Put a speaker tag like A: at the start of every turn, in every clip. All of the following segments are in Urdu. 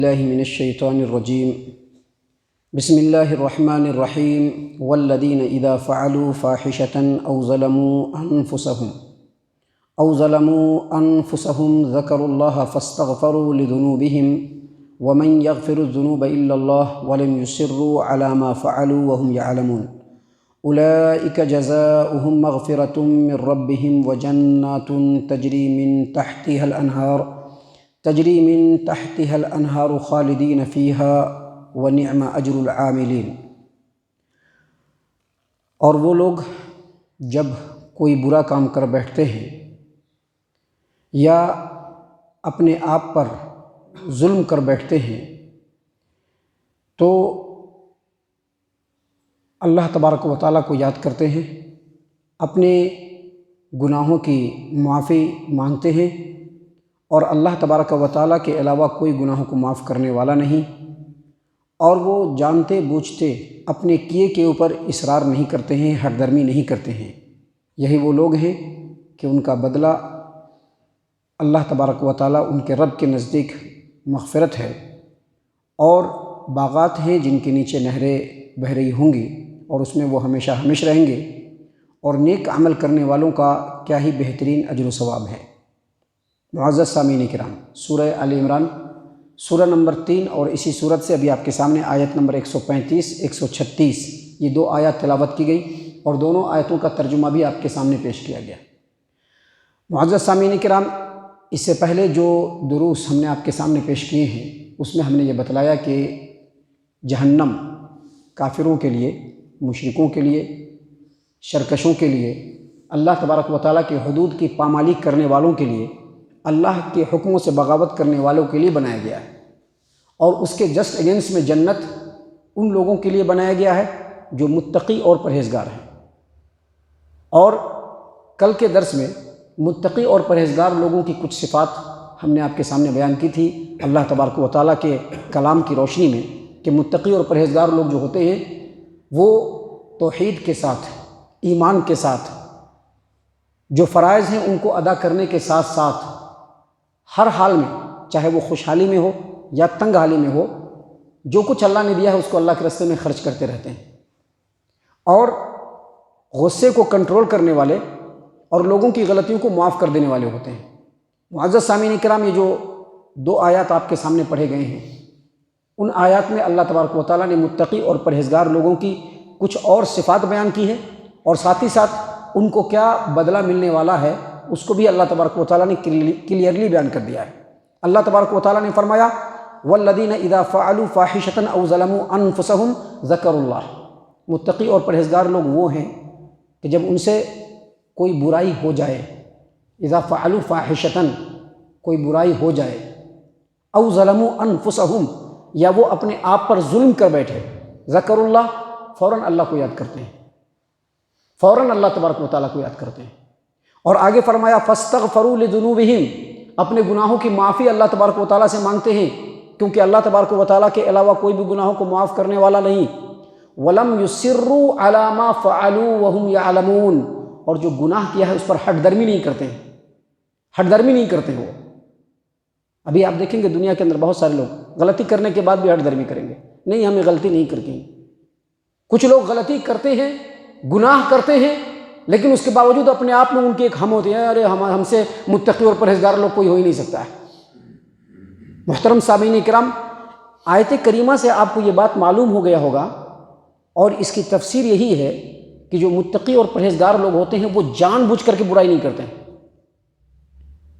A: الله من الشيطان الرجيم. بسم الله الرحمن الرحيم. والذين إذا فعلوا فاحشة أو ظلموا أنفسهم ذكروا الله فاستغفروا لذنوبهم ومن يغفر الذنوب إلا الله ولم يصروا على ما فعلوا وهم يعلمون أولئك جزاؤهم مغفرة من ربهم وجنات تجري من تحتها الأنهار خالدين فيها ونعم أجر العاملين۔ اور وہ لوگ جب کوئی برا کام کر بیٹھتے ہیں یا اپنے آپ پر ظلم کر بیٹھتے ہیں تو اللہ تبارک و تعالیٰ کو یاد کرتے ہیں، اپنے گناہوں کی معافی مانگتے ہیں، اور اللہ تبارک و تعالیٰ کے علاوہ کوئی گناہوں کو معاف کرنے والا نہیں، اور وہ جانتے بوجھتے اپنے کیے کے اوپر اصرار نہیں کرتے ہیں، ہٹ درمی نہیں کرتے ہیں۔ یہی وہ لوگ ہیں کہ ان کا بدلہ اللہ تبارک و تعالیٰ ان کے رب کے نزدیک مغفرت ہے، اور باغات ہیں جن کے نیچے نہریں بہہ رہی ہوں گی، اور اس میں وہ ہمیشہ ہمیش رہیں گے، اور نیک عمل کرنے والوں کا کیا ہی بہترین اجر و ثواب ہے۔ معزز سامعین کرام، سورہ آل عمران سورہ نمبر 3 اور اسی صورت سے ابھی آپ کے سامنے آیت نمبر 135 136 یہ دو آیات تلاوت کی گئی، اور دونوں آیتوں کا ترجمہ بھی آپ کے سامنے پیش کیا گیا۔ معزز سامعین کرام، اس سے پہلے جو دروس ہم نے آپ کے سامنے پیش کیے ہیں اس میں ہم نے یہ بتلایا کہ جہنم کافروں کے لیے، مشرکوں کے لیے، شرکشوں کے لیے، اللہ تبارک و تعالیٰ کے حدود کی پامالی کرنے والوں کے لیے، اللہ کے حکموں سے بغاوت کرنے والوں کے لیے بنایا گیا ہے، اور اس کے جسٹ اگینسٹ میں جنت ان لوگوں کے لیے بنایا گیا ہے جو متقی اور پرہیزگار ہیں۔ اور کل کے درس میں متقی اور پرہیزگار لوگوں کی کچھ صفات ہم نے آپ کے سامنے بیان کی تھی اللہ تبارک و تعالیٰ کے کلام کی روشنی میں، کہ متقی اور پرہیزگار لوگ جو ہوتے ہیں وہ توحید کے ساتھ، ایمان کے ساتھ، جو فرائض ہیں ان کو ادا کرنے کے ساتھ ساتھ ہر حال میں، چاہے وہ خوشحالی میں ہو یا تنگ حالی میں ہو، جو کچھ اللہ نے دیا ہے اس کو اللہ کے راستے میں خرچ کرتے رہتے ہیں، اور غصے کو کنٹرول کرنے والے اور لوگوں کی غلطیوں کو معاف کر دینے والے ہوتے ہیں۔ معزز سامعین کرام، یہ جو دو آیات آپ کے سامنے پڑھے گئے ہیں، ان آیات میں اللہ تبارک و تعالیٰ نے متقی اور پرہیزگار لوگوں کی کچھ اور صفات بیان کی ہے، اور ساتھ ہی ساتھ ان کو کیا بدلہ ملنے والا ہے اس کو بھی اللہ تبارک و تعالیٰ نے کلیئرلی بیان کر دیا ہے۔ اللہ تبارک و تعالیٰ نے فرمایا والذین اذا فعلوا فاحشۃ او ظلموا انفسهم ذکروا اللہ۔ متقی اور پرہیزگار لوگ وہ ہیں کہ جب ان سے کوئی برائی ہو جائے، اذا فعلوا فاحشۃ، کوئی برائی ہو جائے، او ظلموا انفسهم، یا وہ اپنے آپ پر ظلم کر بیٹھے، ذکروا اللہ، فوراً اللہ کو یاد کرتے ہیں، فوراً اللہ تبارک و تعالیٰ کو یاد کرتے ہیں۔ اور آگے فرمایا فاستغفروا لذنوبہم، اپنے گناہوں کی معافی اللہ تبارک و تعالیٰ سے مانگتے ہیں، کیونکہ اللہ تبارک و تعالیٰ کے علاوہ کوئی بھی گناہوں کو معاف کرنے والا نہیں۔ ولم یصروا علی ما فعلوا وهم یعلمون، اور جو گناہ کیا ہے اس پر ہٹ درمی نہیں کرتے ہیں، ہٹ درمی نہیں کرتے وہ۔ ابھی آپ دیکھیں گے دنیا کے اندر بہت سارے لوگ غلطی کرنے کے بعد بھی ہٹ درمی کریں گے، نہیں ہمیں غلطی نہیں کرتی۔ کچھ لوگ غلطی کرتے ہیں، گناہ کرتے ہیں، لیکن اس کے باوجود اپنے آپ میں ان کے ایک ہم ہوتے ہیں، ارے ہم سے متقی اور پرہیزگار لوگ کوئی ہو ہی نہیں سکتا ہے۔ محترم سامعین کرام، آیت کریمہ سے آپ کو یہ بات معلوم ہو گیا ہوگا، اور اس کی تفسیر یہی ہے کہ جو متقی اور پرہیزگار لوگ ہوتے ہیں وہ جان بوجھ کر کے برائی نہیں کرتے ہیں،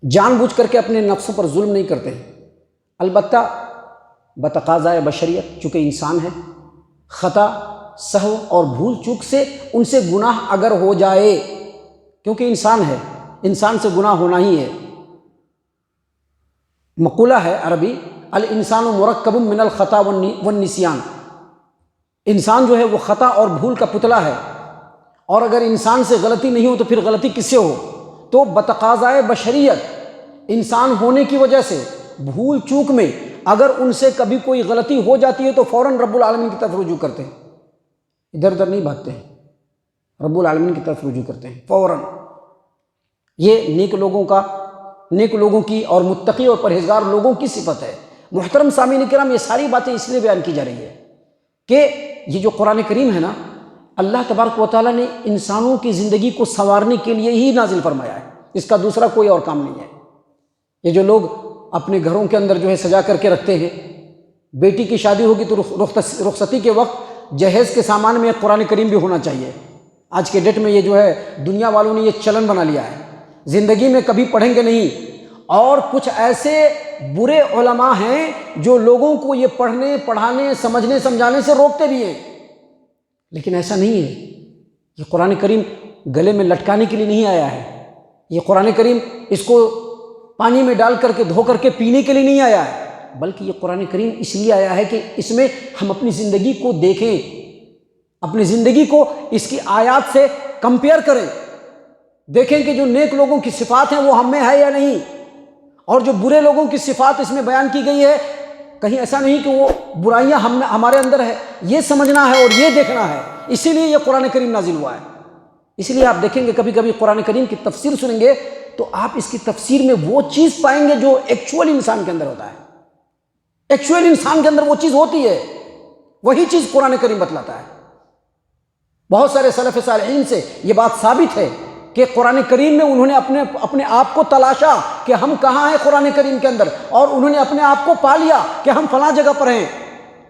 A: جان بوجھ کر کے اپنے نفسوں پر ظلم نہیں کرتے ہیں۔ البتہ بتقاضۂ بشریت، چونکہ انسان ہے، خطا، سہو اور بھول چوک سے ان سے گناہ اگر ہو جائے، کیونکہ انسان ہے، انسان سے گناہ ہونا ہی ہے۔ مقولہ ہے عربی، الانسان مرکب من الخطا والنسیان، انسان جو ہے وہ خطا اور بھول کا پتلا ہے، اور اگر انسان سے غلطی نہیں ہو تو پھر غلطی کس سے ہو؟ تو بتقاضۂ بشریت، انسان ہونے کی وجہ سے بھول چوک میں اگر ان سے کبھی کوئی غلطی ہو جاتی ہے تو فوراً رب العالمین کی طرف رجوع کرتے ہیں، ادھر ادھر نہیں بھاگتے ہیں، رب العالمین کی طرف رجوع کرتے ہیں فوراً۔ یہ نیک لوگوں کی اور متقی اور پرہیزگار لوگوں کی صفت ہے۔ محترم سامعین کرام، یہ ساری باتیں اس لیے بیان کی جا رہی ہے کہ یہ جو قرآن کریم ہے نا، اللہ تبارک و تعالیٰ نے انسانوں کی زندگی کو سنوارنے کے لیے ہی نازل فرمایا ہے، اس کا دوسرا کوئی اور کام نہیں ہے۔ یہ جو لوگ اپنے گھروں کے اندر جو ہے سجا کر کے رکھتے ہیں، بیٹی کی شادی ہوگی تو رخصتی کے وقت جہیز کے سامان میں ایک قرآن کریم بھی ہونا چاہیے۔ آج کے ڈیٹ میں یہ جو ہے دنیا والوں نے یہ چلن بنا لیا ہے، زندگی میں کبھی پڑھیں گے نہیں۔ اور کچھ ایسے برے علماء ہیں جو لوگوں کو یہ پڑھنے، پڑھانے، سمجھنے، سمجھانے سے روکتے بھی ہیں، لیکن ایسا نہیں ہے۔ یہ قرآن کریم گلے میں لٹکانے کے لیے نہیں آیا ہے، یہ قرآن کریم اس کو پانی میں ڈال کر کے دھو کر کے پینے کے لیے نہیں آیا ہے، بلکہ یہ قرآن کریم اس لیے آیا ہے کہ اس میں ہم اپنی زندگی کو دیکھیں، اپنی زندگی کو اس کی آیات سے کمپیئر کریں، دیکھیں کہ جو نیک لوگوں کی صفات ہیں وہ ہم میں ہے یا نہیں، اور جو برے لوگوں کی صفات اس میں بیان کی گئی ہے، کہیں ایسا نہیں کہ وہ برائیاں ہمارے اندر ہے، یہ سمجھنا ہے اور یہ دیکھنا ہے۔ اسی لیے یہ قرآن کریم نازل ہوا ہے۔ اس لیے آپ دیکھیں گے کبھی کبھی قرآن کریم کی تفسیر سنیں گے تو آپ اس کی تفسیر میں وہ چیز پائیں گے جو ایکچوئل انسان کے اندر ہوتا ہے، ایکچوئل انسان کے اندر وہ چیز ہوتی ہے، وہی چیز قرآن کریم بتلاتا ہے۔ بہت سارے سلف صالحین سے یہ بات ثابت ہے کہ قرآن کریم میں انہوں نے اپنے آپ کو تلاشا کہ ہم کہاں ہیں قرآن کریم کے اندر، اور انہوں نے اپنے آپ کو پا لیا کہ ہم فلاں جگہ پر ہیں۔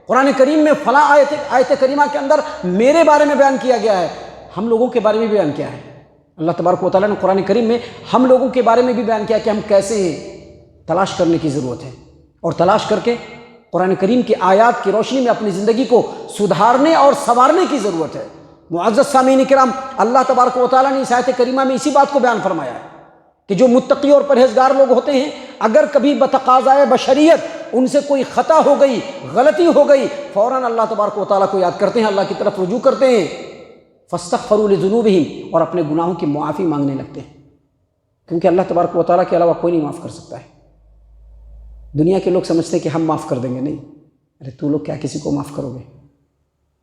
A: قرآن کریم میں فلاں آیت کریمہ کے اندر میرے بارے میں بیان کیا گیا ہے، ہم لوگوں کے بارے میں بیان کیا ہے۔ اللہ تبارک و تعالیٰ نے قرآن کریم میں ہم لوگوں کے بارے میں بھی بیان کیا کہ ہم کیسے ہیں۔ تلاش کرنے کی ضرورت ہے، اور تلاش کر کے قرآن کریم کی آیات کی روشنی میں اپنی زندگی کو سدھارنے اور سنوارنے کی ضرورت ہے۔ معزز سامعین کرام، اللہ تبارک و تعالیٰ نے اس آیت کریمہ میں اسی بات کو بیان فرمایا ہے کہ جو متقی اور پرہیزگار لوگ ہوتے ہیں، اگر کبھی بتقاضائے بشریت ان سے کوئی خطا ہو گئی، غلطی ہو گئی، فوراً اللہ تبارک و تعالیٰ کو یاد کرتے ہیں، اللہ کی طرف رجوع کرتے ہیں، فاستغفروا لذنوبہم، اور اپنے گناہوں کی معافی مانگنے لگتے ہیں، کیونکہ اللہ تبارک و تعالیٰ کے علاوہ کوئی نہیں معاف کر سکتا ہے۔ دنیا کے لوگ سمجھتے ہیں کہ ہم معاف کر دیں گے، نہیں، ارے تو لوگ کیا کسی کو معاف کرو گے؟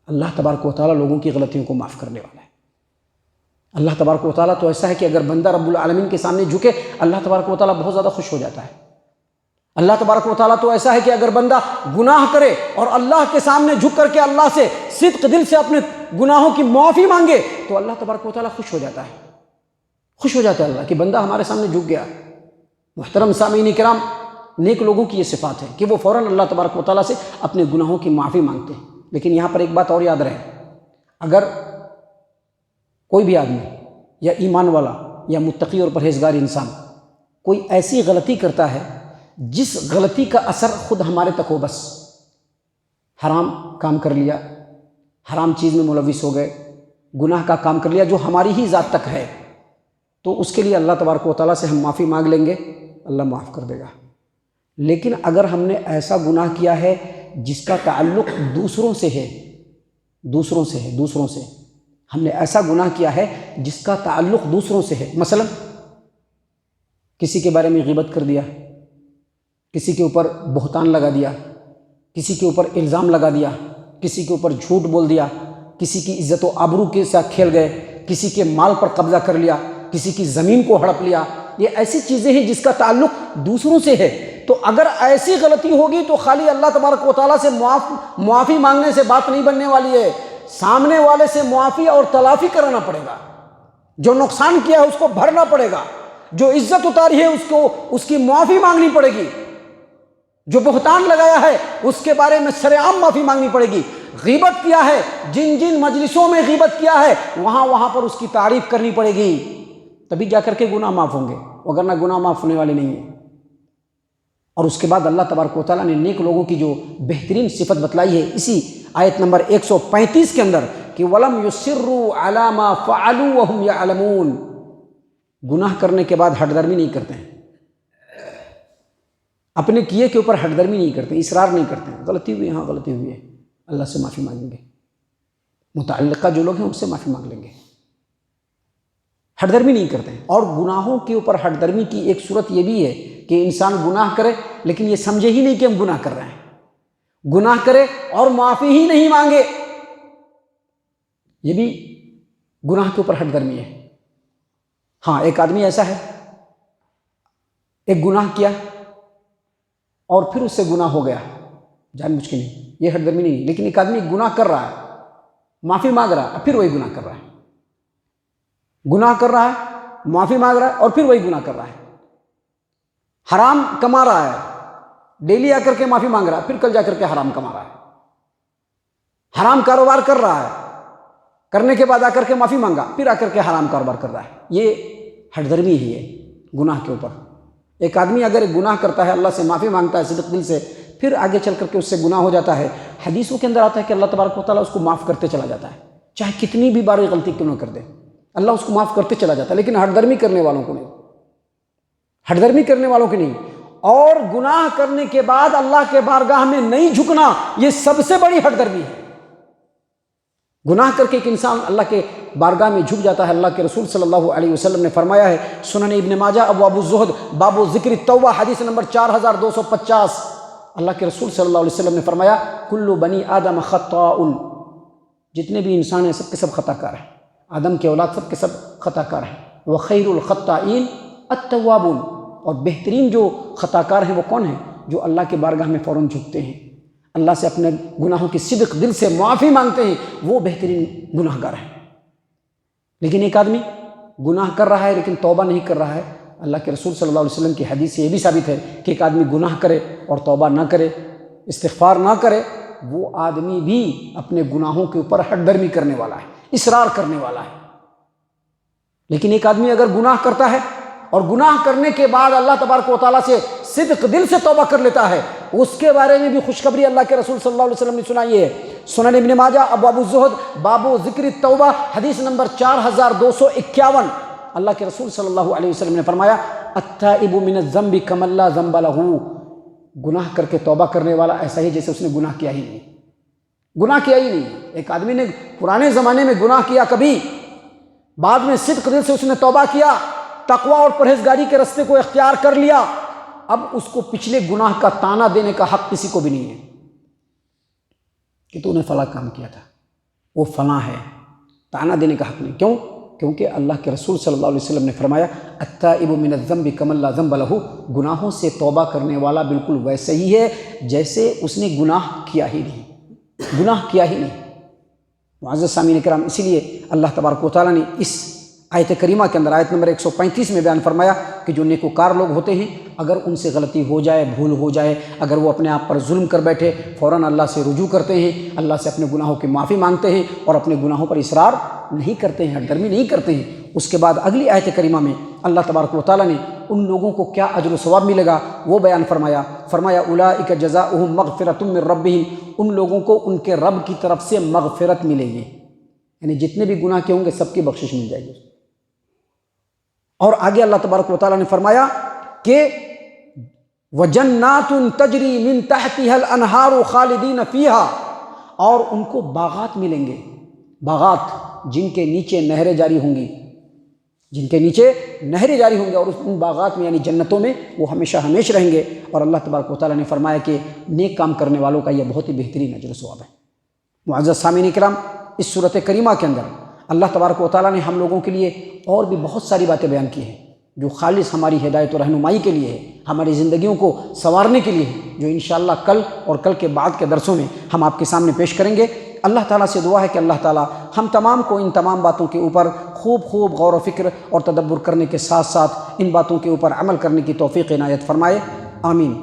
A: اللہ تبارک و تعالیٰ لوگوں کی غلطیوں کو معاف کرنے والا ہے۔ اللہ تبارک و تعالیٰ تو ایسا ہے کہ اگر بندہ رب العالمین کے سامنے جھکے، اللہ تبارک و تعالیٰ بہت زیادہ خوش ہو جاتا ہے۔ اللہ تبارک و تعالیٰ تو ایسا ہے کہ اگر بندہ گناہ کرے اور اللہ کے سامنے جھک کر کے اللہ سے صدق دل سے اپنے گناہوں کی معافی مانگے تو اللہ تبارک و تعالیٰ خوش ہو جاتا ہے، خوش ہو جاتا ہے اللہ کہ بندہ ہمارے سامنے جھک گیا۔ محترم سامعین کرام، نیک لوگوں کی یہ صفات ہے کہ وہ فوراً اللہ تبارک و تعالیٰ سے اپنے گناہوں کی معافی مانگتے ہیں۔ لیکن یہاں پر ایک بات اور یاد رہے، اگر کوئی بھی آدمی یا ایمان والا یا متقی اور پرہیزگار انسان کوئی ایسی غلطی کرتا ہے جس غلطی کا اثر خود ہمارے تک ہو، بس حرام کام کر لیا، حرام چیز میں ملوث ہو گئے، گناہ کا کام کر لیا جو ہماری ہی ذات تک ہے، تو اس کے لیے اللہ تبارک و تعالیٰ سے ہم معافی مانگ لیں گے، اللہ معاف کر دے گا۔ لیکن اگر ہم نے ایسا گناہ کیا ہے جس کا تعلق دوسروں سے ہے، دوسروں سے ہم نے ایسا گناہ کیا ہے جس کا تعلق دوسروں سے ہے، مثلا کسی کے بارے میں غیبت کر دیا، کسی کے اوپر بہتان لگا دیا، کسی کے اوپر الزام لگا دیا، کسی کے اوپر جھوٹ بول دیا، کسی کی عزت و آبرو کے ساتھ کھیل گئے، کسی کے مال پر قبضہ کر لیا، کسی کی زمین کو ہڑپ لیا، یہ ایسی چیزیں ہیں جس کا تعلق دوسروں سے ہے۔ تو اگر ایسی غلطی ہوگی تو خالی اللہ تبارک و تعالیٰ سے معافی مانگنے سے بات نہیں بننے والی ہے، سامنے والے سے معافی اور تلافی کرانا پڑے گا، جو نقصان کیا ہے اس کو بھرنا پڑے گا، جو عزت اتاری ہے اس کی معافی مانگنی پڑے گی، جو بہتان لگایا ہے اس کے بارے میں سرعام معافی مانگنی پڑے گی۔ غیبت کیا ہے، جن مجلسوں میں غیبت کیا ہے وہاں پر اس کی تعریف کرنی پڑے گی، تبھی جا کر کے گناہ معاف ہوں گے، وگرنہ گناہ معاف ہونے والے نہیں ہیں۔ اور اس کے بعد اللہ تبارک و تعالیٰ نے نیک لوگوں کی جو بہترین صفت بتلائی ہے اسی آیت نمبر 135 کے اندر کہ وَلَمْ يُصِرُّوا عَلَى مَا فَعَلُوا وَهُمْ يَعْلَمُونَ، گناہ کرنے کے بعد ہٹ درمی نہیں کرتے ہیں، اپنے کیے کے اوپر ہٹ درمی نہیں کرتے، اصرار نہیں کرتے ہیں، غلطی ہوئی، ہاں غلطی ہوئی ہے، اللہ سے معافی مانگیں گے، متعلقہ جو لوگ ہیں ان سے معافی مانگ لیں گے، ہٹ درمی نہیں کرتے ہیں۔ اور گناہوں کے اوپر ہٹ درمی کی ایک صورت یہ بھی ہے کہ انسان گناہ کرے لیکن یہ سمجھے ہی نہیں کہ ہم گناہ کر رہے ہیں، گناہ کرے اور معافی ہی نہیں مانگے، یہ بھی گناہ کے اوپر ہٹ درمی ہے۔ ہاں ایک آدمی ایسا ہے، ایک گناہ کیا، اور پھر اس سے گناہ ہو گیا، جان بوجھ کے نہیں، یہ ہٹ درمی نہیں، لیکن ایک آدمی گناہ کر رہا ہے، معافی مانگ رہا ہے، پھر وہی گناہ کر رہا ہے، گناہ کر رہا ہے، معافی مانگ رہا ہے، اور پھر وہی گناہ کر رہا ہے، حرام کما رہا ہے، ڈیلی آ کر کے معافی مانگ رہا ہے، پھر کل جا کر کے حرام کما رہا ہے، حرام کاروبار کر رہا ہے، کرنے کے بعد آ کر کے معافی مانگا، پھر آ کر کے حرام کاروبار کر رہا ہے، یہ ہٹ درمی ہی ہے گناہ کے اوپر۔ ایک آدمی اگر گناہ کرتا ہے، اللہ سے معافی مانگتا ہے صدق دل سے، پھر آگے چل کر کے اس سے گناہ ہو جاتا ہے، حدیثوں کے اندر آتا ہے کہ اللہ تبارک و تعالیٰ اس کو معاف کرتے چلا جاتا ہے، چاہے کتنی بھی باری غلطی کیوں نہ کر دے، اللہ اس کو معاف کرتے چلا جاتا ہے، لیکن ہٹ درمی کرنے والوں کو نہیں، ہٹ درمی کرنے والوں کی نہیں۔ اور گناہ کرنے کے بعد اللہ کے بارگاہ میں نہیں جھکنا، یہ سب سے بڑی ہٹ درمی ہے۔ گناہ کر کے ایک انسان اللہ کے بارگاہ میں جھک جاتا ہے۔ اللہ کے رسول صلی اللہ علیہ وسلم نے فرمایا ہے، سنن ابن ماجہ ابواب الزہد باب ذکر التوبہ حدیث نمبر 4250، اللہ کے رسول صلی اللہ علیہ وسلم نے فرمایا، کل بنی آدم خطاء، جتنے بھی انسان ہیں سب کے سب خطا کار ہیں، آدم کے اولاد سب کے سب خطا کار ہیں، وخیر الخطائین التوابون، اور بہترین جو خطا کار ہیں وہ کون ہیں؟ جو اللہ کے بارگاہ میں فوراً جھکتے ہیں، اللہ سے اپنے گناہوں کی صدق دل سے معافی مانگتے ہیں، وہ بہترین گناہ گار ہیں۔ لیکن ایک آدمی گناہ کر رہا ہے لیکن توبہ نہیں کر رہا ہے، اللہ کے رسول صلی اللہ علیہ وسلم کی حدیث سے یہ بھی ثابت ہے کہ ایک آدمی گناہ کرے اور توبہ نہ کرے، استغفار نہ کرے، وہ آدمی بھی اپنے گناہوں کے اوپر ہٹ درمی کرنے والا ہے، اصرار کرنے والا ہے۔ لیکن ایک آدمی اگر گناہ کرتا ہے اور گناہ کرنے کے بعد اللہ تبارک و تعالیٰ سے صدق دل سے توبہ کر لیتا ہے، اس کے بارے میں بھی خوشخبری اللہ کے رسول صلی اللہ علیہ وسلم نے سنائی ہے۔ سنن ابن ماجہ ابواب الزہد باب ذکر التوبہ حدیث نمبر 4251، اللہ کے رسول صلی اللہ علیہ وسلم نے فرمایا، التائب من الذنب کمن لا ذنب لہ، گناہ کر کے توبہ کرنے والا ایسا ہی جیسے اس نے گناہ کیا ہی نہیں، گناہ کیا ہی نہیں۔ ایک آدمی نے پرانے زمانے میں گناہ کیا کبھی، بعد میں صدق دل سے اس نے توبہ کیا، تقوی اور پرہیزگاری کے راستے کو اختیار کر لیا، اب اس کو پچھلے گناہ کا تانا دینے کا حق کسی کو بھی نہیں ہے کہ تو نے فلاں کام کیا تھا، وہ فلاں ہے، تانا دینے کا حق نہیں۔ کیوں؟ کیونکہ اللہ کے رسول صلی اللہ علیہ وسلم نے فرمایا، التائب من الذنب کمن لا ذنب لہ، گناہوں سے توبہ کرنے والا بالکل ویسے ہی ہے جیسے اس نے گناہ کیا ہی نہیں، گناہ کیا ہی نہیں۔ معزز سامعین کرام، اسی لیے اللہ تبارک و تعالیٰ نے اس آیت کریمہ کے اندر آیت نمبر 135 میں بیان فرمایا کہ جو نیکوکار لوگ ہوتے ہیں، اگر ان سے غلطی ہو جائے، بھول ہو جائے، اگر وہ اپنے آپ پر ظلم کر بیٹھے، فوراً اللہ سے رجوع کرتے ہیں، اللہ سے اپنے گناہوں کی معافی مانگتے ہیں اور اپنے گناہوں پر اصرار نہیں کرتے ہیں، ہٹ درمی نہیں کرتے ہیں، اس کے بعد اگلی آیت کریمہ میں اللہ تبارک و تعالیٰ نے ان لوگوں کو کیا اجر و ثواب ملے گا وہ بیان فرمایا اولئک جزاؤہم مغفرۃ من ربہم، ان لوگوں کو ان کے رب کی طرف سے مغفرت ملے گی، یعنی جتنے بھی گناہ کے ہوں گے سب کی بخشش مل جائے گی۔ اور آگے اللہ تبارک و تعالیٰ نے فرمایا کہ وَجَنَّاتٌ تَجْرِي مِن تَحْتِهَا الْأَنْهَارُ خَالِدِينَ فِيهَا، اور ان کو باغات ملیں گے، باغات جن کے نیچے نہریں جاری ہوں گی، جن کے نیچے نہریں جاری ہوں گے، اور ان باغات میں یعنی جنتوں میں وہ ہمیشہ ہمیشہ رہیں گے۔ اور اللہ تبارک و تعالیٰ نے فرمایا کہ نیک کام کرنے والوں کا یہ بہت ہی بہترین اجر و ثواب ہے۔ معزز سامعین کرام، اس صورت کریمہ کے اندر اللہ تبارک و تعالیٰ نے ہم لوگوں کے لیے اور بھی بہت ساری باتیں بیان کی ہیں جو خالص ہماری ہدایت و رہنمائی کے لیے ہے، ہماری زندگیوں کو سنوارنے کے لیے ہے، جو انشاءاللہ کل اور کل کے بعد کے درسوں میں ہم آپ کے سامنے پیش کریں گے۔ اللہ تعالیٰ سے دعا ہے کہ اللہ تعالیٰ ہم تمام کو ان تمام باتوں کے اوپر خوب غور و فکر اور تدبر کرنے کے ساتھ ساتھ ان باتوں کے اوپر عمل کرنے کی توفیق عنایت فرمائے، آمین۔